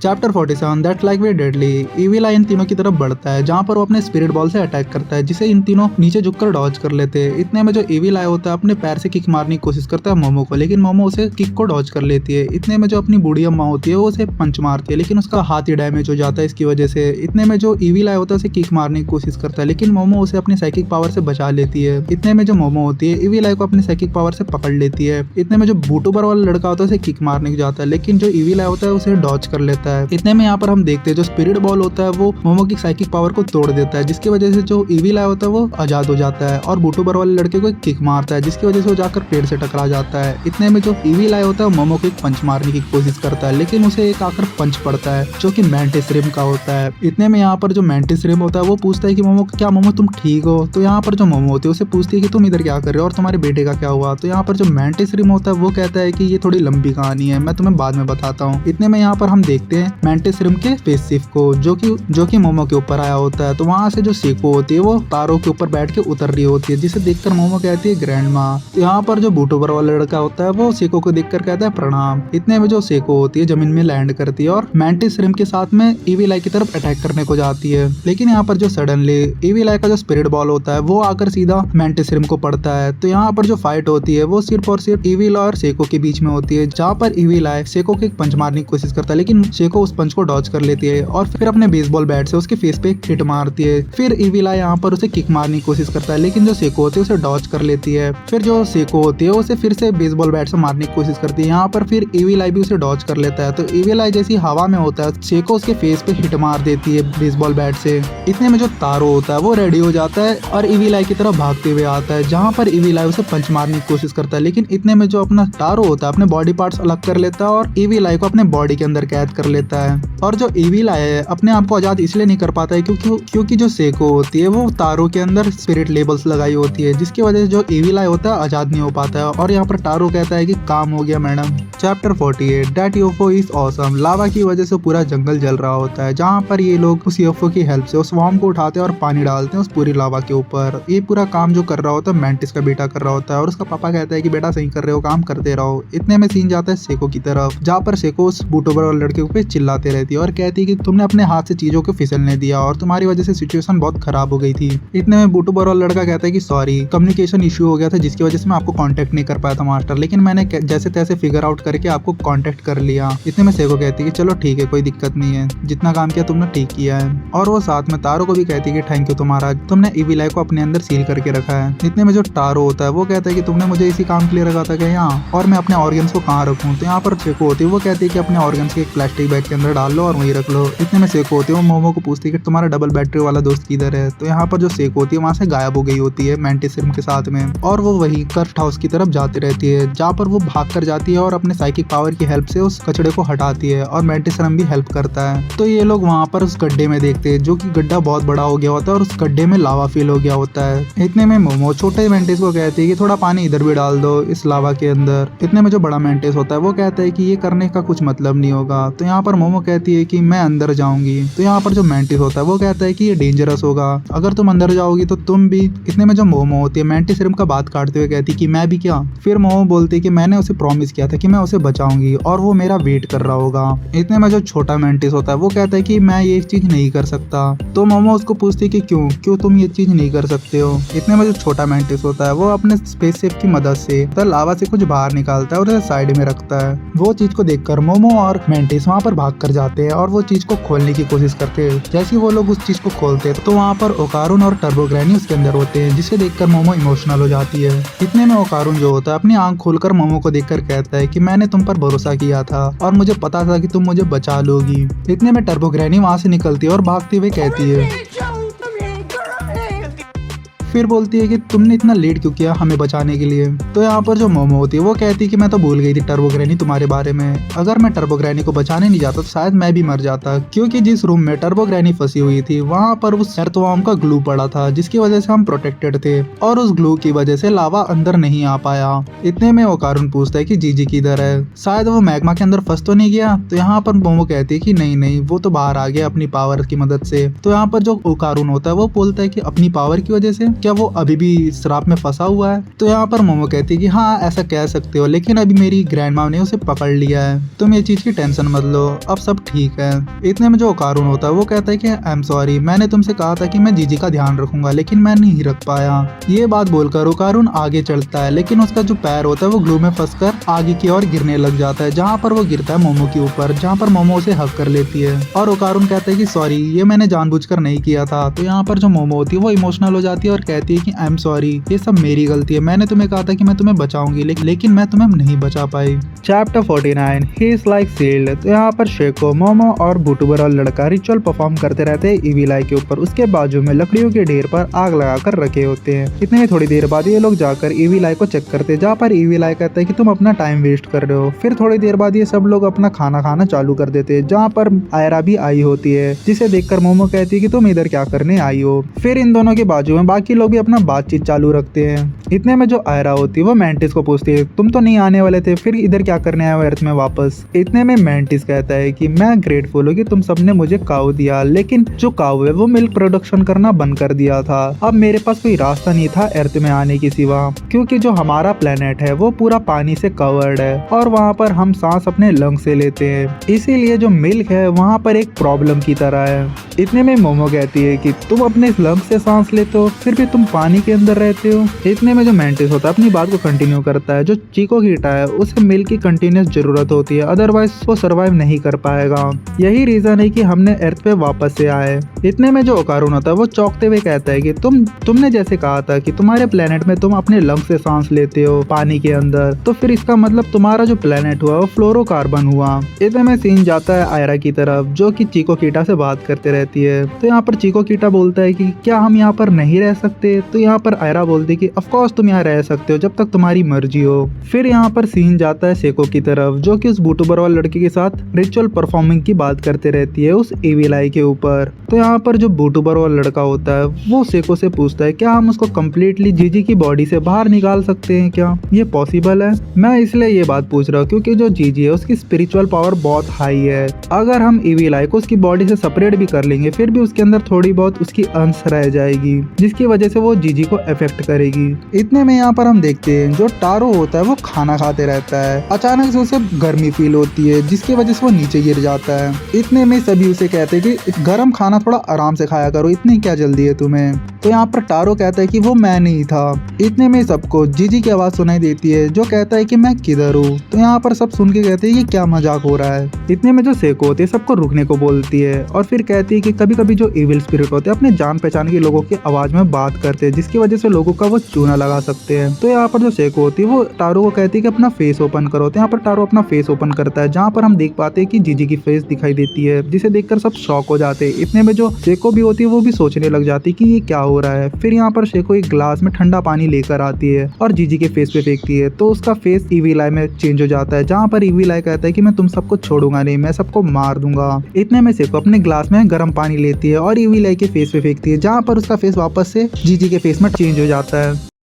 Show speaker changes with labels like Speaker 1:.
Speaker 1: Chapter 47 that like way deadly. Evil eye इन तीनों की तरफ बढ़ता है जहाँ पर वो अपने स्पिरिट बॉल से अटैक करता है, जिसे इन तीनों नीचे झुककर डॉज कर लेते हैं। इतने में जो इविल आई होता है अपने पैर से किक मारने की कोशिश करता है मोमो को, लेकिन मोमो उसे किक को डॉज कर लेती है। इतने में जो अपनी बूढ़ी अम्मा होती है वो उसे पंच मारती है, लेकिन उसका हाथ ही डैमेज हो जाता है इसकी वजह से। इतने में जो इविल आई होता है उसे किक मारने की कोशिश करता है, लेकिन मोमो उसे अपनी साइकिक पावर से बचा लेती है। इतने में जो मोमो होती है इविल आई को अपनी साइकिक पावर से पकड़ लेती है। इतने में जो बूटूबर वाला लड़का होता है उसे किक मारने को जाता है, लेकिन जो इविल आई होता है उसे डॉज कर लेता है। इतने में यहाँ पर हम देखते हैं जो स्पिरिट बॉल होता है वो मोमो की साइकिक पावर को तोड़ देता है, जिसकी वजह से जो इविल आई होता है वो आजाद हो जाता है और बूटूबर वाले लड़के को एक किक मारता है, जिसकी वजह से वो जाकर पेड़ से टकरा जाता है। इतने में जो इविल आई होता है वो मोमो को एक पंच मारने की कोशिश करता है, लेकिन उसे एक आकर पंच पड़ता है जो कि मैंटिस रिम का होता है। इतने में यहाँ पर जो मैंटिस रिम होता है वो पूछता है कि मोमो क्या मोमो तुम ठीक हो? तो यहाँ पर जो मोमो होती है उसे पूछती है कि तुम इधर क्या कर रहे हो और तुम्हारे बेटे का क्या हुआ? तो यहाँ पर जो मैंटिस रिम होता है वो कहता है कि ये थोड़ी लंबी कहानी है, मैं तुम्हें बाद में बताता हूँ। इतने में यहाँ पर हम देखते हैं मैंटिस रिम के स्पेसशिप को जो कि मोमो के ऊपर आया होता है। तो वहाँ से जो सेको होती है वो तारों के ऊपर बैठ के उतर रही होती है, जिसे देखकर मोमो कहती है ग्रैंड माँ। तो यहाँ पर जो बूटूबर वाला लड़का होता है वो सेको को देखकर कहता है प्रणाम। इतने में जो सेको होती है जमीन में लैंड करती है और मैंटिस रिम के साथ में इविल आई की तरफ अटैक करने को जाती है, लेकिन यहाँ पर जो सडनली इविल आई का जो स्पिरिट बॉल होता है वो आकर सीधा मैंटिस रिम को पड़ता है। तो यहाँ पर जो फाइट होती है वो सिर्फ और सिर्फ इविल और सेको के बीच में होती है, जहाँ पर इविल आई सेको को एक पंच मारने की कोशिश करता है, लेकिन सेको उस पंच को डॉज कर लेती है और फिर अपने बेसबॉल बैट से उसके फेस पे एक हिट मारती है। फिर इविल आई यहाँ पर उसे किक मारने की कोशिश करता है, लेकिन जो सेको होती है उसे डॉज कर लेती है। फिर जो सेको होती है उसे फिर से बेसबॉल बैट से मारने की कोशिश करती है। यहाँ पर फिर इविल आई भी उसे डॉज कर लेता है। तो इविल आई जैसी हवा में होता है सेको उसके फेस पे हिट मार देती है बेसबॉल बैट से। इतने में जो तारो होता है वो रेडी हो जाता है और इविल आई की तरफ भागते हुए आता है, जहाँ पर इविल आई उसे पंच मारने की कोशिश करता है, लेकिन इतने में जो अपना तारो होता है अपने बॉडी पार्ट्स अलग कर लेता है और इविल आई को अपने बॉडी के अंदर कैद कर लेता है। और जो इविल आई है अपने आप को आजाद इसलिए नहीं कर पाता है क्योंकि जो सेको होती है वो तारो के अंदर स्पिरिट लेबल्स लगाई होती है, जिसकी वजह से जो इविल आई होता है आजाद नहीं हो पाता है। और यहाँ पर तारो कहता है कि काम हो गया madam. Chapter 48 that UFO is awesome. Lava की वजह से पूरा जंगल जल रहा होता है, जहाँ पर ये लोग उस यूएफओ की हेल्प से उस स्वॉर्म को उठाते हैं और पानी डालते हैं उस पूरी लावा के ऊपर। ये पूरा काम जो कर रहा होता है मैंटिस का बेटा कर रहा होता है और उसका पापा कहता है कि बेटा सही कर रहे हो, काम करते रहो। इतने में सीन जाता है सेको की तरफ, जहाँ पर सेको उस बूटोबर वाले लड़के पे चिल्लाते रहती है और कहती है कि तुमने अपने हाथ से चीजों को फिसलने दिया और तुम्हारी वजह से सिचुएशन बहुत खराब हो गई थी। इतने में बूटोबर वाला लड़का कहता है कि सॉरी, कम्युनिकेशन इश्यू हो गया था जिसकी वजह से मैं आपको कांटेक्ट नहीं कर पाया था मास्टर, लेकिन मैंने जैसे तैसे फिगर आउट करके आपको कांटेक्ट कर लिया। इतने में सेको कहती है कि चलो ठीक है, कोई दिक्कत नहीं है, जितना काम किया तुमने ठीक किया है। और वो साथ में तारो को भी कहती है कि थैंक यू तुम्हारा, तुमने इविल आई को अपने अंदर सील करके रखा है। इतने में जो तारो होता है वो कहता है कि तुमने मुझे इसी काम के लिए रखा था क्या यहाँ, और मैं अपने ऑर्गन्स को कहाँ रखूँ? तो यहाँ पर सेको होती है वो कहती है कि अपने ऑर्गन्स के एक प्लास्टिक बैग के अंदर डाल लो और वहीं रख लो। इतने में सेको होती है वो मोमो को पूछती है कि तुम्हारा डबल बैटरी वाला दोस्त किधर है? तो यहाँ पर जो सेको होती है वहाँ से गायब हो गई होती है मैंटिस रिम के साथ में, और वो वही कर्फ्ट हाउस की तरफ जाती रहती है, जहाँ पर वो भाग कर जाती है और अपने साइकिक पावर की हेल्प से उस कचड़े को हटाती है और मैंटिस रिम भी हेल्प करता है। तो ये लोग वहाँ पर उस गड्ढे में देखते हैं, जो कि गड्ढा बहुत बड़ा हो गया होता है और उस गड्ढे में लावा फील हो गया होता है। इतने में मोमो छोटे मैंटिस को कहती है कि थोड़ा पानी इधर भी डाल दो इस लावा के अंदर। इतने में जो बड़ा मैंटिस होता है वो कहता है कि ये करने का कुछ मतलब नहीं होगा। तो यहाँ पर मोमो कहती है कि मैं अंदर जाऊंगी। तो यहाँ पर जो मैंटिस होता है वो कहता है कि ये डेंजरस होगा, अगर तुम अंदर जाओगी तो तुम भी। इतने में जो मोमो होती है मैंटिस रिम का बात काटते हुए कहती है कि मैं भी क्या? फिर मोमो बोलती है कि मैंने उसे प्रॉमिस किया था कि मैं उसे बचाऊंगी और वो मेरा वेट कर रहा होगा। इतने में जो छोटा मैंटिस होता है वो कहता है कि मैं ये चीज नहीं कर सकता। तो मोमो उसको पूछती है कि क्यों तुम ये चीज नहीं कर सकते हो? इतने में जो छोटा मैंटिस होता है वो अपने स्पेसशिप की मदद से तो लावा से कुछ बाहर निकालता है और उसे साइड में रखता है। वो चीज को देखकर मोमो और मैंटिस वहाँ पर भाग कर जाते हैं और वो चीज को खोलने की कोशिश करते हैं। जैसे वो लोग उस चीज को खोलते हैं तो वहाँ पर ओकारुन और टर्बो ग्रैनी उसके अंदर होते हैं, जिसे देखकर मोमो इमोशनल हो जाती है। इतने में ओकारुन जो होता है अपनी आंख खोलकर मोमो को देखकर कहता है कि मैंने तुम पर भरोसा किया था और मुझे पता था कि तुम मुझे बचा लोगी। इतने में टर्बो ग्रैनी वहाँ से निकलती है और भागते हुए कहती है, फिर बोलती है कि तुमने इतना लेट क्यों किया हमें बचाने के लिए? तो यहाँ पर जो मोमो होती है वो कहती है कि मैं तो भूल गई थी टर्बो ग्रैनी तुम्हारे बारे में, अगर मैं टर्बो ग्रैनी को बचाने नहीं जाता तो शायद मैं भी मर जाता, क्योंकि जिस रूम में टर्बो ग्रैनी फंसी हुई थी वहाँ पर उस एर्थवॉर्म का ग्लू पड़ा था, जिसकी वजह से हम प्रोटेक्टेड थे और उस ग्लू की वजह से लावा अंदर नहीं आ पाया। इतने में ओकारुन पूछता है कि जीजी किधर है, शायद वो मैग्मा के अंदर फंस तो नहीं गया? तो यहाँ पर मोमो कहती है कि नहीं वो तो बाहर आ गया अपनी पावर की मदद से। तो यहाँ पर जो ओकारुन होता है वो बोलता है कि अपनी पावर की वजह से क्या वो अभी भी श्राप में फंसा हुआ है? तो यहाँ पर मोमो कहती है कि हाँ ऐसा कह सकते हो, लेकिन अभी मेरी ग्रैंड माँ ने उसे पकड़ लिया है, तुम ये चीज की टेंशन मत लो, अब सब ठीक है। इतने में जो ओकारुन होता है वो कहता है कि आई एम सॉरी, मैंने तुमसे कहा था कि मैं जीजी का ध्यान रखूंगा, लेकिन मैं नहीं रख पाया। ये बात बोलकर ओकारुन आगे चलता है, लेकिन उसका जो पैर होता है वो ग्लू में फंसकर आगे की ओर गिरने लग जाता है, जहाँ पर वो गिरता है मोमो के ऊपर, जहाँ पर मोमो उसे हक कर लेती है और ओकारुन कहता है कि सॉरी, ये मैंने जानबूझकर नहीं किया था। तो यहाँ पर जो मोमो होती है वो इमोशनल हो जाती है और कहती है कि आई एम सॉरी, ये सब मेरी गलती है, मैंने तुम्हें कहा था कि मैं तुम्हें बचाऊंगी, लेकिन मैं तुम्हें नहीं बचा पाई। चैप्टर 49 ही इज लाइक सील्ड। तो यहाँ पर शेको, मोमो और बूटूबर और लड़का रिचुअल परफॉर्म करते रहते हैं ईविल आई के ऊपर। उसके बाजू में लकड़ियों के ढेर पर आग लगाकर रखे होते हैं। इतने में थोड़ी देर बाद ये लोग जाकर ईविल आई को चेक करते हैं, जहाँ पर ईविल आई कहता है कि तुम अपना टाइम वेस्ट कर रहे हो। फिर थोड़ी देर बाद ये सब लोग अपना खाना खाना चालू कर देते हैं, जहाँ पर आयरा भी आई होती है, जिसे देखकर मोमो कहती है कि तुम इधर क्या करने आई हो। फिर इन दोनों के बाजू में बाकी लोग भी अपना बातचीत चालू रखते हैं। इतने में जो आयरा होती है वो मैंटिस को पूछती है, तुम तो नहीं आने वाले थे, फिर इधर क्या करने आए हो अर्थ में वापस। इतने में मैंटिस कहता है कि मैं ग्रेटफुल हूँ कि तुम सबने मुझे काऊ दिया, लेकिन जो काऊ है वो मिल्क प्रोडक्शन करना बंद कर दिया था। अब मेरे पास कोई रास्ता नहीं था अर्थ में आने की सिवा, क्योंकि जो हमारा प्लेनेट है वो पूरा पानी से कवर्ड है और वहाँ पर हम सांस अपने लंग से लेते हैं, इसीलिए जो मिल्क है वहाँ पर एक प्रॉब्लम की तरह है। इतने में मोमो कहती है कि तुम अपने लंग से सांस लेते हो, फिर भी तुम पानी के अंदर रहते हो। इतने में जो मैंटिस होता है अपनी बात को कंटिन्यू करता है, जो चीको कीटा है उसे मिल्क की कंटिन्यूस जरूरत होती है, अदरवाइज वो सरवाइव नहीं कर पाएगा। यही रीजन है कि हमने अर्थ पे वापस से आए। इतने में जो ओकारुन होता है वो चौंकते हुए कहता है कि तुमने जैसे कहा था कि तुम्हारे प्लेनेट में तुम अपने लंग से सांस लेते हो पानी के अंदर, तो फिर इसका मतलब तुम्हारा जो प्लेनेट हुआ वो फ्लोरोकार्बन हुआ। इतने में सीन जाता है आयरा की तरफ, जो कि चीको कीटा से बात करते रहती है। तो यहाँ पर चीको कीटा बोलता है कि क्या हम यहाँ पर नहीं रह सकते? तो यहाँ पर आयरा बोलती है कि ऑफ कोर्स तुम यहाँ रह सकते हो जब तक तुम्हारी मर्जी हो। फिर यहाँ पर सीन जाता है सेको की तरफ, जो कि उस बूटूबर वाले लड़के के साथ रिचुअल परफॉर्मिंग की बात करते रहती है उस ईविल आई के ऊपर। तो यहाँ पर जो बूटूबर वाला लड़का होता है वो सेको से पूछता है क्या हम उसको कम्प्लीटली जीजी की बॉडी से बाहर निकाल सकते हैं, क्या ये पॉसिबल है? मैं इसलिए ये बात पूछ रहा हूँ क्योंकि जो जीजी है उसकी स्पिरिचुअल पावर बहुत हाई है। अगर हम ईविल आई को उसकी बॉडी से सेपरेट भी कर लेंगे फिर भी उसके अंदर थोड़ी बहुत उसकी अंश रह जाएगी, जिसकी वजह से वो जीजी को इफेक्ट करेगी। इतने में यहाँ पर हम देखते हैं जो टारो होता है वो खाना खाते रहता है, अचानक से उसे गर्मी फील होती है जिसकी वजह से वो नीचे गिर जाता है। इतने में सभी उसे कहते हैं कि गर्म खाना थोड़ा आराम से खाया करो, इतनी क्या जल्दी है तुम्हें? तो यहाँ पर टारो कहता है कि वो मैं नहीं था। इतने में सबको जीजी की आवाज सुनाई देती है जो कहता है कि मैं किधर हूँ। तो यहाँ पर सब सुन के कहते हैं ये क्या मजाक हो रहा है। इतने में जो सेको होती है सबको रुकने को बोलती है और फिर कहती है कि कभी कभी जो इविल स्पिरिट होते हैं अपने जान पहचान के लोगों की आवाज में बात करते हैं, जिसकी वजह से लोगों का वो चूना लगा सकते हैं। तो यहाँ पर जो सेको होती है वो टारो को कहती है कि अपना फेस ओपन करो। तो यहाँ पर टारो अपना फेस ओपन करता है, जहाँ पर हम देख पाते हैं कि जीजी की फेस दिखाई देती है, जिसे देखकर सब शॉक हो जाते हैं। इतने में जो सेको भी होती है वो भी सोचने लग जाती है कि ये क्या हो रहा है। फिर यहाँ पर सेको एक ग्लास में ठंडा पानी लेकर आती है और जीजी के फेस पे फेंकती है, तो उसका फेस ईविल आई में चेंज हो जाता है, जहाँ पर ईविल आई कहता है कि मैं तुम सबको छोड़ूंगा नहीं, मैं सबको मार दूंगा। इतने में सेको अपने ग्लास में गर्म पानी लेती है और ईविल आई के फेस पे फेंकती है, जहाँ पर उसका फेस वापस से जीजी के फेस में चेंज हो जाता है।